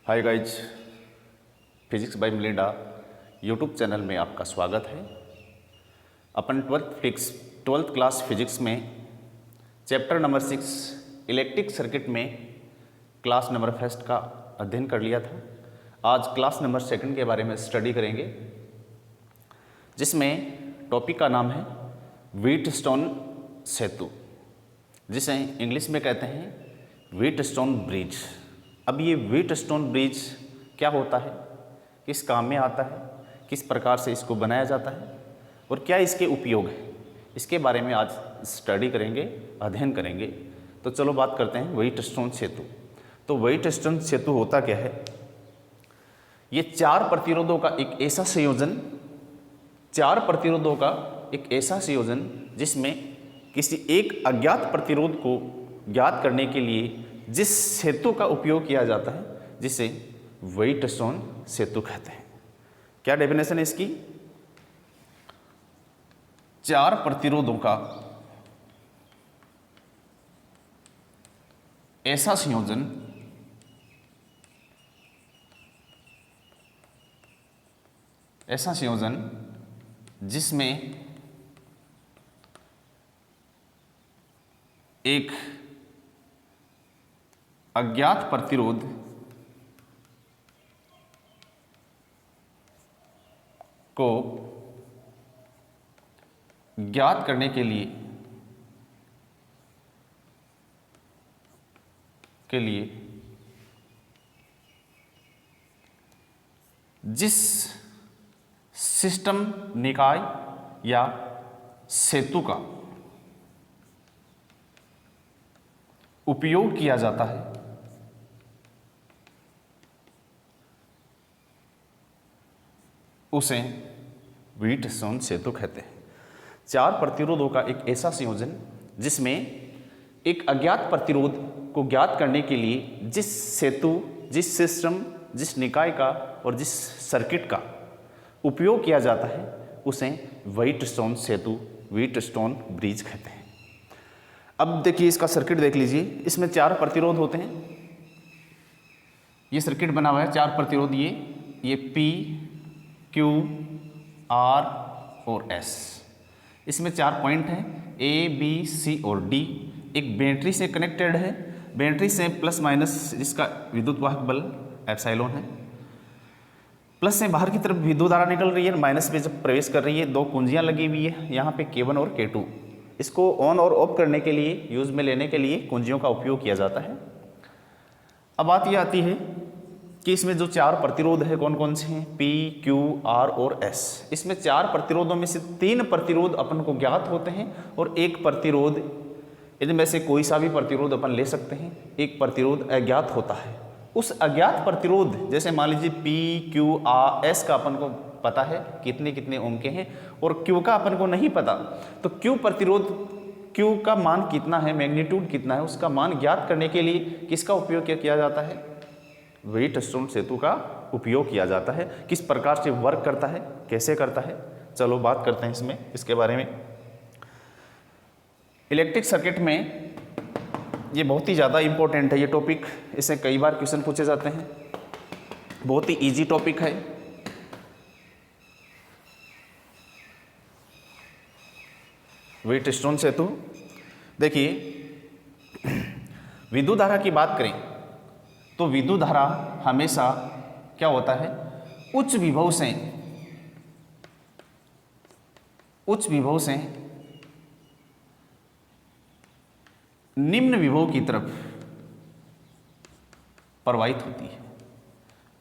Hi guys, physics bye Melinda YouTube channel में आपका स्वागत है। अपन ट्वेल्थ क्लास फिजिक्स में चैप्टर नंबर 6 इलेक्ट्रिक सर्किट में क्लास नंबर फर्स्ट का अध्ययन कर लिया था। आज क्लास नंबर सेकंड के बारे में स्टडी करेंगे, जिसमें टॉपिक का नाम है व्हीटस्टोन सेतु, जिसे इंग्लिश में कहते हैं व्हीटस्टोन ब्रिज। अब ये व्हीटस्टोन ब्रिज क्या होता है, किस काम में आता है, किस प्रकार से इसको बनाया जाता है और क्या इसके उपयोग है, इसके बारे में आज स्टडी करेंगे, अध्ययन करेंगे। तो चलो बात करते हैं व्हीटस्टोन सेतु। तो व्हीटस्टोन सेतु होता क्या है? ये चार प्रतिरोधों का एक ऐसा संयोजन जिसमें किसी एक अज्ञात प्रतिरोध को ज्ञात करने के लिए जिस सेतु का उपयोग किया जाता है, जिसे व्हीटस्टोन सेतु कहते हैं। क्या डेफिनेशन है इसकी? चार प्रतिरोधों का ऐसा संयोजन जिसमें एक अज्ञात प्रतिरोध को ज्ञात करने के लिए जिस सिस्टम, निकाय या सेतु का उपयोग किया जाता है, उसे व्हीटस्टोन सेतु कहते हैं। चार प्रतिरोधों का एक ऐसा संयोजन जिसमें एक अज्ञात प्रतिरोध को ज्ञात करने के लिए जिस सेतु, जिस सिस्टम, जिस निकाय का और जिस सर्किट का उपयोग किया जाता है, उसे व्हीटस्टोन सेतु, व्हीटस्टोन ब्रिज कहते हैं। अब देखिए, इसका सर्किट देख लीजिए। इसमें चार प्रतिरोध होते हैं। ये सर्किट बना हुआ है, चार प्रतिरोध, ये P, Q, R और S। इसमें चार पॉइंट हैं A, B, C और D। एक बैटरी से कनेक्टेड है, बैटरी से प्लस माइनस जिसका विद्युत वाहक बल एप्सिलॉन है। प्लस से बाहर की तरफ विद्युत धारा निकल रही है, माइनस में जब प्रवेश कर रही है, दो कुंजियां लगी हुई है यहाँ पे K1 और K2। इसको ऑन और ऑफ करने के लिए, यूज में लेने के लिए कुंजियों का उपयोग किया जाता है। अब बात यह आती है कि इसमें जो चार प्रतिरोध है कौन कौन से हैं? P, Q, R और S। इसमें चार प्रतिरोधों में से तीन प्रतिरोध अपन को ज्ञात होते हैं और एक प्रतिरोध, इनमें से कोई सा भी प्रतिरोध अपन ले सकते हैं। एक प्रतिरोध अज्ञात होता है। उस अज्ञात प्रतिरोध, जैसे मान लीजिए P, Q, R, S का अपन को पता है कितने कितने ओम के हैं और Q का अपन को नहीं पता, तो Q प्रतिरोध, Q का मान कितना है, मैग्नीट्यूड कितना है, उसका मान ज्ञात करने के लिए किसका उपयोग किया जाता है? व्हीटस्टोन सेतु का उपयोग किया जाता है। किस प्रकार से वर्क करता है, कैसे करता है, चलो बात करते हैं इसके बारे में। इलेक्ट्रिक सर्किट में ये बहुत ही ज़्यादा इंपॉर्टेंट है ये टॉपिक। इससे कई बार क्वेश्चन पूछे जाते हैं। बहुत ही इजी टॉपिक है। व्हीटस्टोन सेतु, देखिए, विद्युत धारा की बात करें तो विद्युत धारा हमेशा क्या होता है? उच्च विभव से निम्न विभव की तरफ प्रवाहित होती है।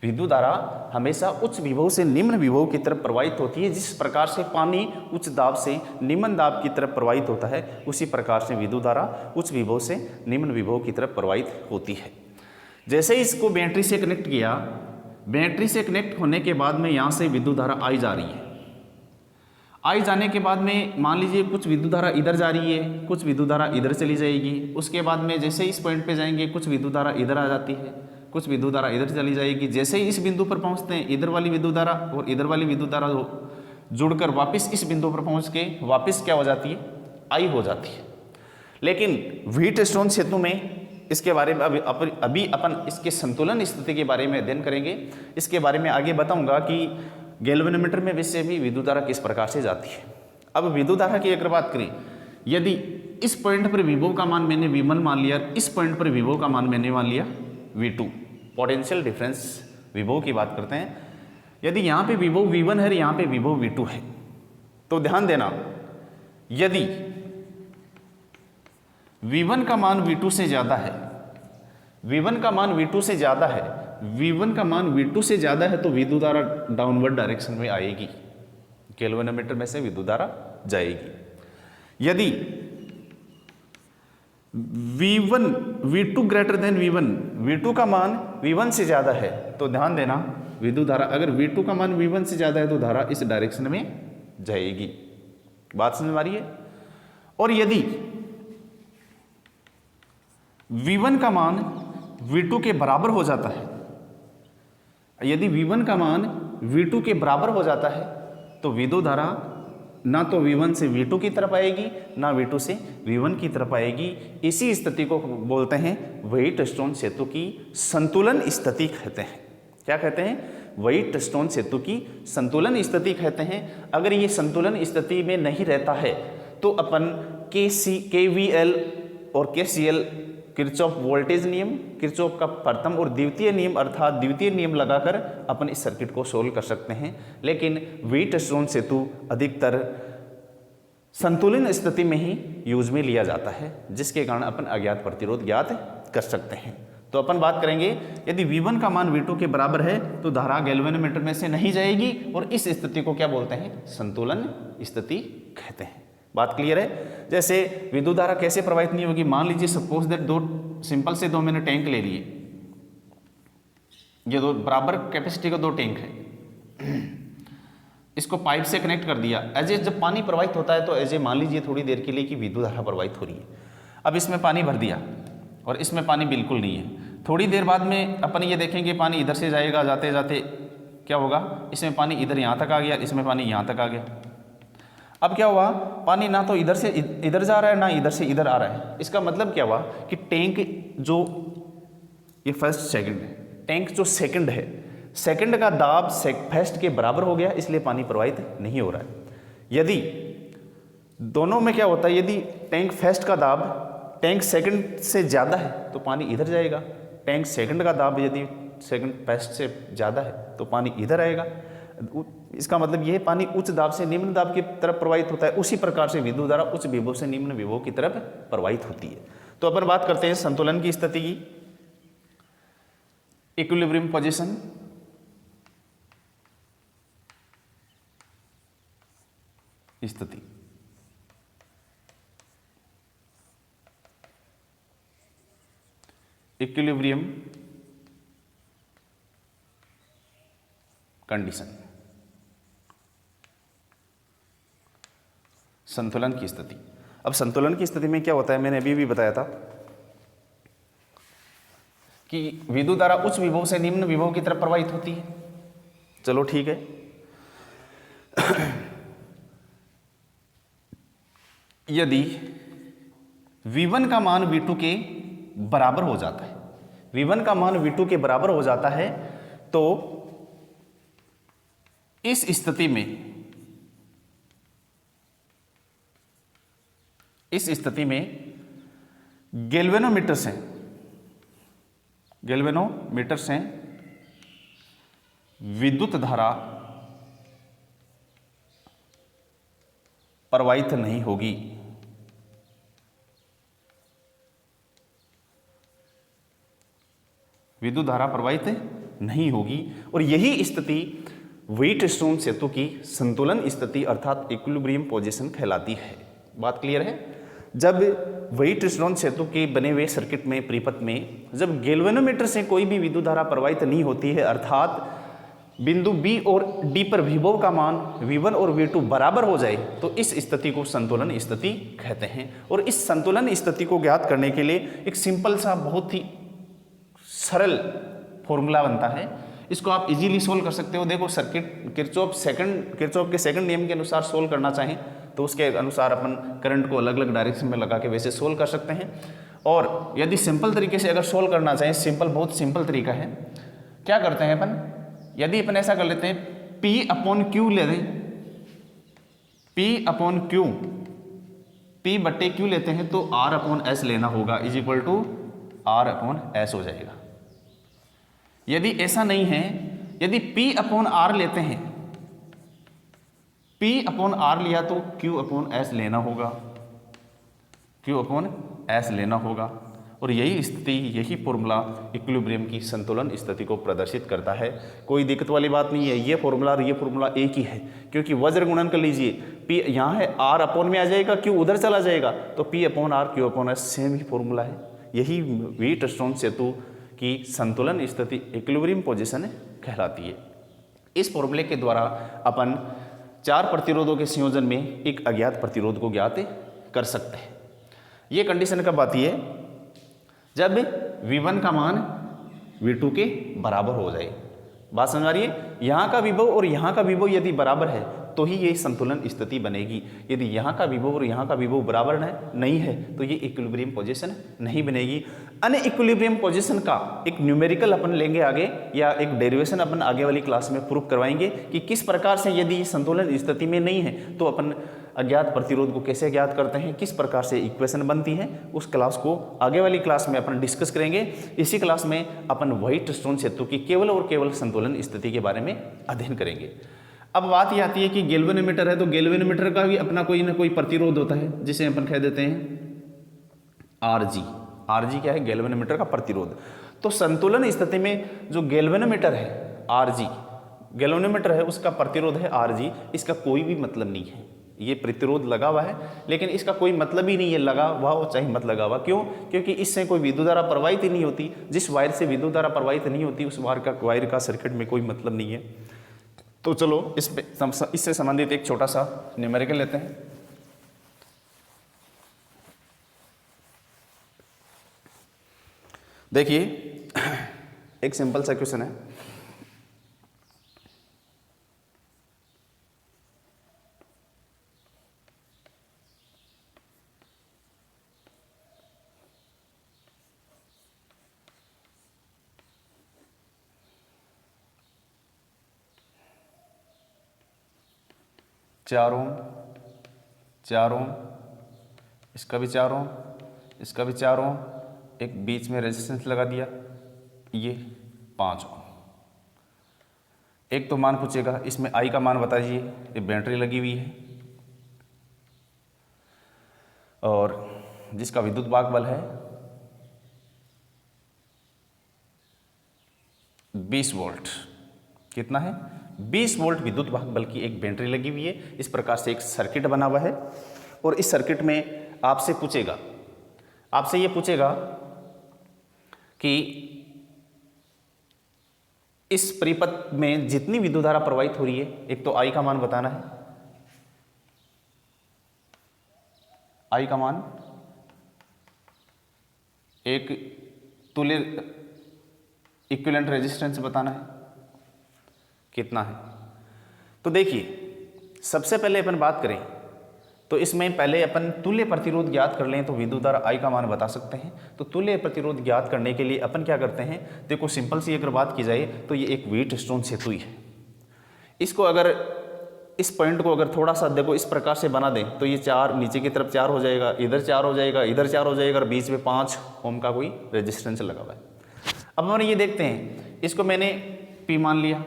विद्युत धारा हमेशा उच्च विभव से निम्न विभव की तरफ प्रवाहित होती है। जिस प्रकार से पानी उच्च दाब से निम्न दाब की तरफ प्रवाहित होता है, उसी प्रकार से विद्युत धारा उच्च विभव से निम्न विभव की तरफ प्रवाहित होती है। जैसे ही इसको बैटरी से कनेक्ट किया, बैटरी से कनेक्ट होने के बाद में यहाँ से विद्युत धारा आई जा रही है। आई जाने के बाद में मान लीजिए कुछ विद्युत धारा इधर जा रही है, कुछ विद्युत धारा इधर चली जाएगी। उसके बाद में जैसे ही इस पॉइंट पे जाएंगे, कुछ विद्युत धारा इधर आ जाती है, कुछ विद्युत धारा इधर चली जाएगी। जैसे ही इस बिंदु पर पहुँचते हैं, इधर वाली विद्युत धारा और इधर वाली विद्युत धारा जुड़कर वापस इस बिंदु पर पहुँच के वापस क्या हो जाती है? आई हो जाती है। लेकिन व्हीटस्टोन सेतु में इसके बारे में अभी अपन इसके संतुलन स्थिति के बारे में अध्ययन करेंगे। इसके बारे में आगे बताऊंगा कि गैल्वेनोमीटर में वैसे भी विद्युत धारा किस प्रकार से जाती है। अब विद्युत धारा की अगर बात करें, यदि इस पॉइंट पर विभव का मान मैंने V1 मान लिया, इस पॉइंट पर विभव का मान मैंने मान लिया V2, पोटेंशियल डिफरेंस विभव की बात करते हैं। यदि यहाँ पे विभव V1 है, यहाँ पे विभव V2 है, तो ध्यान देना, यदि V1 का मान V2 से ज़्यादा है, V1 का मान V2 से ज़्यादा है, V1 का मान V2 से ज़्यादा है, तो विद्युत धारा डाउनवर्ड डायरेक्शन में आएगी, गैल्वेनोमीटर में से विद्युत धारा जाएगी। यदि V2 greater than V1, V2 का मान V1 से ज़्यादा है, तो ध्यान देना विद्युत धारा, अगर V2 का मान V1 से ज़्यादा है तो धारा इस डायरेक्शन में जाएगी। बात समझ में आ रही है। और यदि V1 का मान V2 के बराबर हो जाता है, यदि V1 का मान V2 के बराबर हो जाता है, तो विद्युत धारा ना तो V1 से V2 की तरफ आएगी, ना V2 से V1 की तरफ आएगी। इसी स्थिति को बोलते हैं व्हाइट-स्टोन सेतु की संतुलन स्थिति कहते हैं। क्या कहते हैं? व्हाइट-स्टोन सेतु की संतुलन स्थिति कहते हैं। अगर ये संतुलन स्थिति में नहीं रहता है तो अपन KVL और KCL, किरचॉफ वोल्टेज नियम, किरचॉफ का प्रथम और द्वितीय नियम अर्थात द्वितीय नियम लगाकर अपन इस सर्किट को सोल्व कर सकते हैं। लेकिन व्हाइट-स्टोन सेतु अधिकतर संतुलन स्थिति में ही यूज में लिया जाता है, जिसके कारण अपन अज्ञात प्रतिरोध ज्ञात कर सकते हैं। तो अपन बात करेंगे, यदि V1 का मान V2 के बराबर है तो धारा गैल्वेनोमीटर में से नहीं जाएगी, और इस स्थिति को क्या बोलते हैं? संतुलन स्थिति कहते हैं। बात क्लियर है। जैसे विद्युत धारा कैसे प्रवाहित नहीं होगी, मान लीजिए सपोज दैट दो मैंने टैंक ले लिए, ये दो बराबर कैपेसिटी का दो टैंक है, इसको पाइप से कनेक्ट कर दिया। एज जब पानी प्रवाहित होता है तो एज मान लीजिए थोड़ी देर के लिए कि विद्युत धारा प्रवाहित हो रही है। अब इसमें पानी भर दिया और इसमें पानी बिल्कुल नहीं है। थोड़ी देर बाद में अपन ये देखेंगे पानी इधर से जाएगा, जाते जाते क्या होगा, इसमें पानी इधर यहाँ तक आ गया, इसमें पानी यहाँ तक आ गया। अब क्या हुआ, पानी ना तो इधर से इधर जा रहा है, ना इधर से इधर आ रहा है। इसका मतलब क्या हुआ कि टैंक जो ये फर्स्ट सेकंड है, टैंक जो सेकंड है, सेकंड का दाब फर्स्ट के बराबर हो गया, इसलिए पानी प्रवाहित नहीं हो रहा है। यदि दोनों में क्या होता है, यदि टैंक फर्स्ट का दाब टैंक सेकंड से ज़्यादा है तो पानी इधर जाएगा, टैंक सेकंड का दाब यदि सेकंड फर्स्ट से ज़्यादा है तो पानी इधर आएगा। इसका मतलब यह पानी उच्च दाब से निम्न दाब की तरफ प्रवाहित होता है। उसी प्रकार से विद्युत धारा उच्च विभव से निम्न विभव की तरफ प्रवाहित होती है। तो अपन बात करते हैं संतुलन की स्थिति की, इक्विलिब्रियम पोजीशन। स्थिति इक्विलिब्रियम कंडीशन, संतुलन की स्थिति। अब संतुलन की स्थिति में क्या होता है, मैंने अभी भी बताया था कि विद्युत धारा उच्च विभव से निम्न विभव की तरफ प्रवाहित होती है। चलो ठीक है। यदि V1 का मान V2 के बराबर हो जाता है, V1 का मान V2 के बराबर हो जाता है, तो इस स्थिति में गैल्वेनोमीटर से विद्युत धारा प्रवाहित नहीं होगी। विद्युत धारा प्रवाहित नहीं होगी, और यही स्थिति व्हाइट-स्टोन सेतु की संतुलन स्थिति अर्थात इक्विलिब्रियम पोजीशन कहलाती है। बात क्लियर है। जब व्हाइट-स्टोन सेतु के बने हुए सर्किट में परिपथ में जब गैल्वेनोमीटर से कोई भी विद्युत धारा प्रवाहित नहीं होती है, अर्थात बिंदु B और D पर विभव का मान V1 और V2 बराबर हो जाए, तो इस स्थिति को संतुलन स्थिति कहते हैं। और इस संतुलन स्थिति को ज्ञात करने के लिए एक सिंपल सा बहुत ही सरल फॉर्मूला बनता है। इसको आप इजीली सोल्व कर सकते हो। देखो, सर्किट किरचॉफ के सेकंड नियम के अनुसार सोल्व करना चाहें तो उसके अनुसार अपन करंट को अलग अलग डायरेक्शन में लगा के वैसे सोल्व कर सकते हैं। और यदि सिंपल तरीके से अगर सोल्व करना चाहें, सिंपल बहुत सिंपल तरीका है, क्या करते हैं अपन, यदि अपन ऐसा कर लेते हैं P/Q ले दें, P/Q, P/Q लेते हैं तो R/S लेना होगा इज इक्वल टू R/S हो जाएगा। यदि ऐसा नहीं है, यदि P/R लेते हैं, P/R लिया तो Q/S लेना होगा, Q/S लेना होगा। और यही स्थिति, यही फॉर्मूला इक्विलिब्रियम की संतुलन स्थिति को प्रदर्शित करता है। कोई दिक्कत वाली बात नहीं है, ये फॉर्मूला और ये फॉर्मूला एक ही है, क्योंकि वज्र गुणन कर लीजिए, P यहाँ है, R/ में आ जाएगा, Q उधर चला जाएगा, तो P/R Q/S सेम ही फॉर्मूला है। यही व्हीटस्टोन सेतु की संतुलन स्थिति इक्विलिब्रियम पोजीशन कहलाती है। इस फॉर्मूले के द्वारा अपन 4 प्रतिरोधों के संयोजन में एक अज्ञात प्रतिरोध को ज्ञात कर सकते हैं। ये कंडीशन कब आती है, जब V1 का मान V2 के बराबर हो जाए। बात समझ आ रही है, यहाँ का विभव और यहाँ का विभव यदि बराबर है तो ही ये संतुलन स्थिति बनेगी। यदि यहाँ का विभव और यहाँ का विभव बराबर नहीं है तो ये इक्विलिब्रियम पोजीशन नहीं बनेगी। अन इक्विलिब्रियम पोजीशन का एक न्यूमेरिकल अपन लेंगे आगे, या एक डेरिवेशन अपन आगे वाली क्लास में प्रूव करवाएंगे कि किस प्रकार से यदि संतुलन स्थिति में नहीं है तो अपन अज्ञात प्रतिरोध को कैसे ज्ञात करते हैं, किस प्रकार से इक्वेशन बनती है, उस क्लास को आगे वाली क्लास में अपन डिस्कस करेंगे। इसी क्लास में अपन व्हीटस्टोन सेतु की केवल और केवल संतुलन स्थिति के बारे में अध्ययन करेंगे। अब बात यह आती है कि गैल्वेनोमीटर है, तो गैल्वेनोमीटर का भी अपना कोई ना कोई प्रतिरोध होता है, जिसे अपन कह देते हैं RG। RG क्या है, गैल्वेनोमीटर का प्रतिरोध। तो संतुलन स्थिति में जो गैल्वेनोमीटर है RG, गैल्वेनोमीटर है, उसका प्रतिरोध है RG। इसका कोई भी मतलब नहीं है, ये प्रतिरोध लगा हुआ है लेकिन इसका कोई मतलब ही नहीं है, लगा हुआ हो चाहे मत लगा हुआ। क्यों? क्योंकि इससे कोई विद्युत धारा प्रवाहित ही नहीं होती। जिस वायर से विद्युत धारा प्रवाहित नहीं होती उस वायर का सर्किट में कोई मतलब नहीं है। तो चलो इससे संबंधित एक छोटा सा न्यूमेरिकल लेते हैं। देखिए एक सिंपल सा क्वेश्चन है, चार ओम, इसका भी 4 ओम, इसका भी 4 ओम, एक बीच में रेजिस्टेंस लगा दिया, ये 5 ओम। एक तो मान पूछेगा, इसमें I का मान बताइए, ये बैटरी लगी हुई है और जिसका विद्युत वाहक बल है 20 वोल्ट। कितना है? 20 वोल्ट विद्युत वाहक बल की एक बैटरी लगी हुई है। इस प्रकार से एक सर्किट बना हुआ है और इस सर्किट में आपसे ये पूछेगा कि इस परिपथ में जितनी विद्युत धारा प्रवाहित हो रही है, एक तो I का मान बताना है, I का मान, एक तुल्य इक्विवेलेंट रेजिस्टेंस बताना है कितना है। तो देखिए सबसे पहले अपन बात करें तो इसमें पहले अपन तुल्य प्रतिरोध ज्ञात कर लें तो विद्युत धारा I का मान बता सकते हैं। तो तुल्य प्रतिरोध ज्ञात करने के लिए अपन क्या करते हैं, देखो सिंपल सी अगर बात की जाए तो ये एक व्हीटस्टोन सेतु ही है। इसको अगर इस पॉइंट को अगर थोड़ा सा देखो इस प्रकार से बना दें तो ये 4 नीचे की तरफ 4 हो जाएगा, इधर 4 हो जाएगा, इधर 4 हो जाएगा और बीच में 5 ओम का कोई रेजिस्टेंस लगा हुआ है। अब हम ये देखते हैं, इसको मैंने P मान लिया,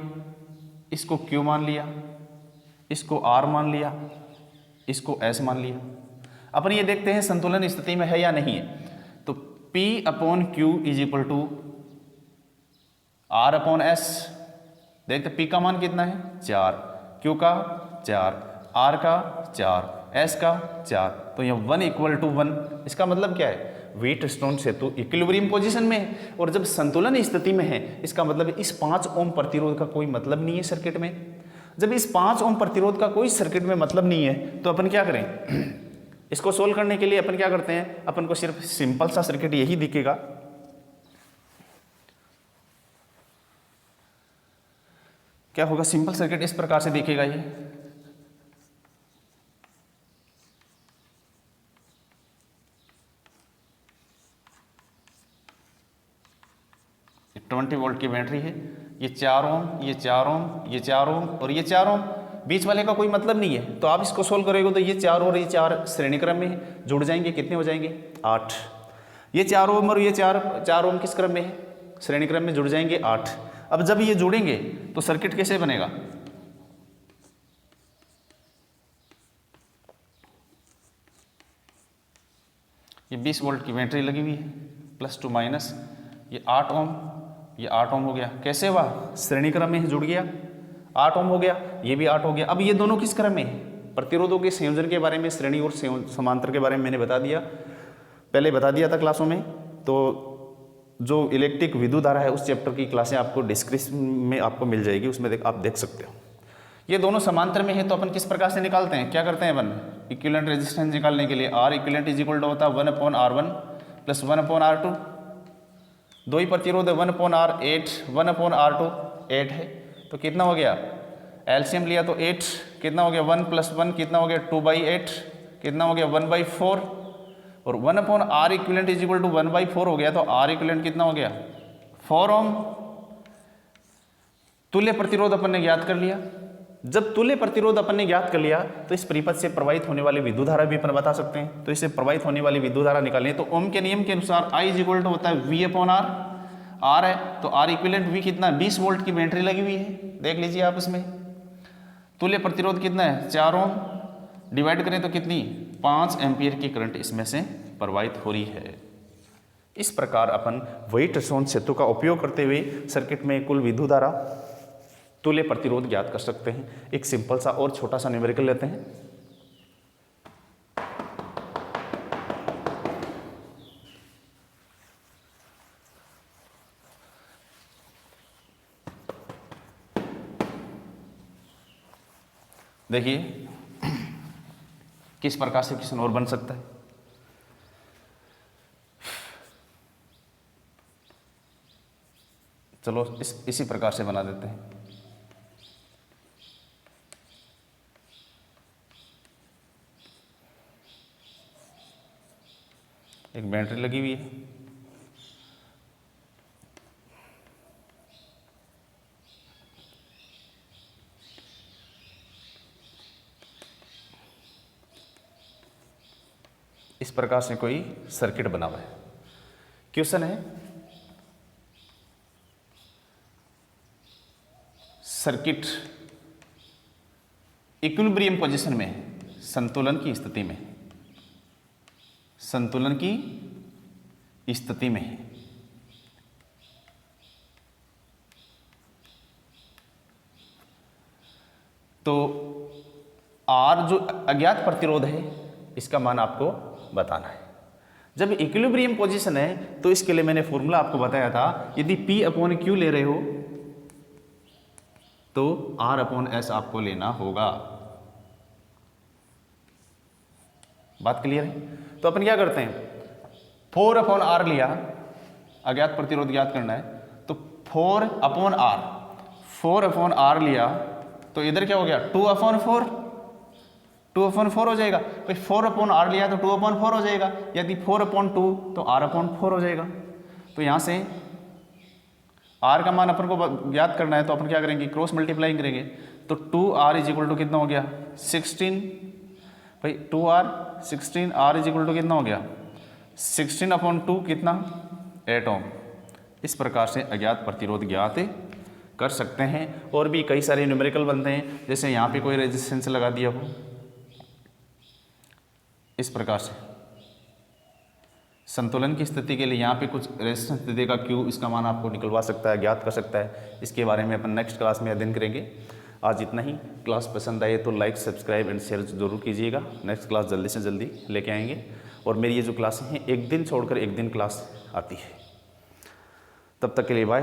इसको Q मान लिया, इसको R मान लिया, इसको S मान लिया। अपन ये देखते हैं संतुलन स्थिति में है या नहीं है। तो P/Q is equal to R/S। देखते P का मान कितना है 4, Q का 4, R का 4, S का 4, तो ये 1 = 1। इसका मतलब क्या है, व्हीटस्टोन सेतु इक्विलिब्रियम पोजीशन में है। और जब संतुलन स्थिति में है इसका मतलब इस 5 ओम प्रतिरोध का कोई मतलब नहीं है सर्किट में। जब इस 5 ओम प्रतिरोध का कोई सर्किट में मतलब नहीं है तो अपन क्या करें, इसको सोल्व करने के लिए अपन क्या करते हैं, अपन को सिर्फ सिंपल सा सर्किट यही दिखेगा। क्या होगा, सिंपल सर्किट इस प्रकार से दिखेगा। ये 20 वोल्ट की बैटरी है, ये 4 ओम, ये 4 ओम, ये 4 ओम और ये 4 ओम, बीच वाले का कोई मतलब नहीं है। तो आप इसको सोल्व करोगे तो ये 4 और ये 4 श्रेणी क्रम में है, जुड़ जाएंगे, कितने हो जाएंगे 8। ये 4 ओम और ये 4 ओम किस क्रम में है, श्रेणी क्रम में, जुड़ जाएंगे 8। अब जब ये जुड़ेंगे तो सर्किट कैसे बनेगा, ये 20 वोल्ट की बैटरी लगी हुई है, प्लस टू माइनस, ये 8 ओम, ये 8 ओम हो गया, कैसे हुआ, श्रेणी क्रम में जुड़ गया, 8 ओम हो गया, ये भी 8 हो गया। अब ये दोनों किस क्रम में है, प्रतिरोधों के संयोजन के बारे में, श्रेणी और समांतर के बारे में मैंने बता दिया, पहले बता दिया था क्लासों में। तो जो इलेक्ट्रिक विद्युत धारा है उस चैप्टर की क्लासें आपको डिस्क्रिप्शन में आपको मिल जाएगी, उसमें आप देख सकते हो। ये दोनों समांतर में है तो अपन किस प्रकार से निकालते हैं, क्या करते हैं अपन, इक्विवेलेंट रेजिस्टेंस निकालने के लिए R equivalent is equal to होता है 1/R1 प्लस 1/R2, दो ही प्रतिरोध है, 1/R8, 1/R2 8 है, तो कितना हो गया, एलसीएम लिया तो 8, कितना हो गया 1 + 1 कितना हो गया 2/8, कितना हो गया 1/4, और 1/R equivalent is equal to 1/4 हो गया, तो R इक्विवेलेंट कितना हो गया 4 ओम। तुल्य प्रतिरोध अपन ने ज्ञात कर लिया। जब तुल्य प्रतिरोध अपन ने ज्ञात कर लिया तो इस परिपथ से प्रवाहित होने वाली विद्युत धारा भी अपन बता सकते हैं। तो इससे प्रवाहित होने वाली विद्युत धारा निकालनी है तो ओम के नियम के अनुसार I इज इक्वल टू होता है V/R, R है तो R इक्विवेलेंट V कितना, 20 वोल्ट की बैटरी लगी हुई है, देख लीजिए आप इसमें। तुल्य प्रतिरोध कितना है 4 ओम, डिवाइड करें तो कितनी 5 एम्पियर की करंट इसमें से प्रवाहित हो रही है। इस प्रकार अपन व्हाइट-स्टोन सेतु का उपयोग करते हुए सर्किट में कुल विद्युत धारा, तुल्य प्रतिरोध ज्ञात कर सकते हैं। एक सिंपल सा और छोटा सा न्यूमेरिकल लेते हैं। देखिए किस प्रकार से क्वेश्चन और बन सकता है। चलो इसी प्रकार से बना देते हैं। एक बैटरी लगी हुई है, इस प्रकार से कोई सर्किट बना हुआ है। क्वेश्चन है सर्किट इक्विलिब्रियम पोजीशन में है, संतुलन की स्थिति में, संतुलन की स्थिति में है। तो R जो अज्ञात प्रतिरोध है इसका मान आपको बताना है। जब इक्विलिब्रियम पोजीशन है तो इसके लिए मैंने फॉर्मूला आपको बताया था, यदि P/Q ले रहे हो तो R/S आपको लेना होगा। बात क्लियर है? तो अपन क्या करते हैं, 4/R लिया, अज्ञात प्रतिरोध ज्ञात करना है तो 4/R, 4/R लिया तो इधर क्या हो गया 2/4, 2/4 हो जाएगा। भाई 4/R लिया तो 2/4 हो जाएगा, यदि 4/2 तो R/4 हो जाएगा। तो यहाँ से R का मान अपन को ज्ञात करना है तो अपन क्या करेंगे, क्रॉस मल्टीप्लाइंग करेंगे तो 2R इज इक्वल टू कितना हो गया 16, भाई 2R 16, R is equal to कितना हो गया 16/2 कितना 8 ओम। इस प्रकार से अज्ञात प्रतिरोध ज्ञात कर सकते हैं। और भी कई सारे न्यूमेरिकल बनते हैं, जैसे यहाँ पे कोई रेजिस्टेंस लगा दिया हो, इस प्रकार से संतुलन की स्थिति के लिए यहाँ पे कुछ रेजिस्टेंस दे देगा Q, इसका मान आपको निकलवा सकता है, ज्ञात कर सकता है। इसके बारे में अपन नेक्स्ट क्लास में अध्ययन करेंगे। आज इतना ही। क्लास पसंद आए तो लाइक, सब्सक्राइब एंड शेयर जरूर कीजिएगा। नेक्स्ट क्लास जल्दी से जल्दी लेके आएंगे। और मेरी ये जो क्लासें हैं एक दिन छोड़कर एक दिन क्लास आती है। तब तक के लिए बाय।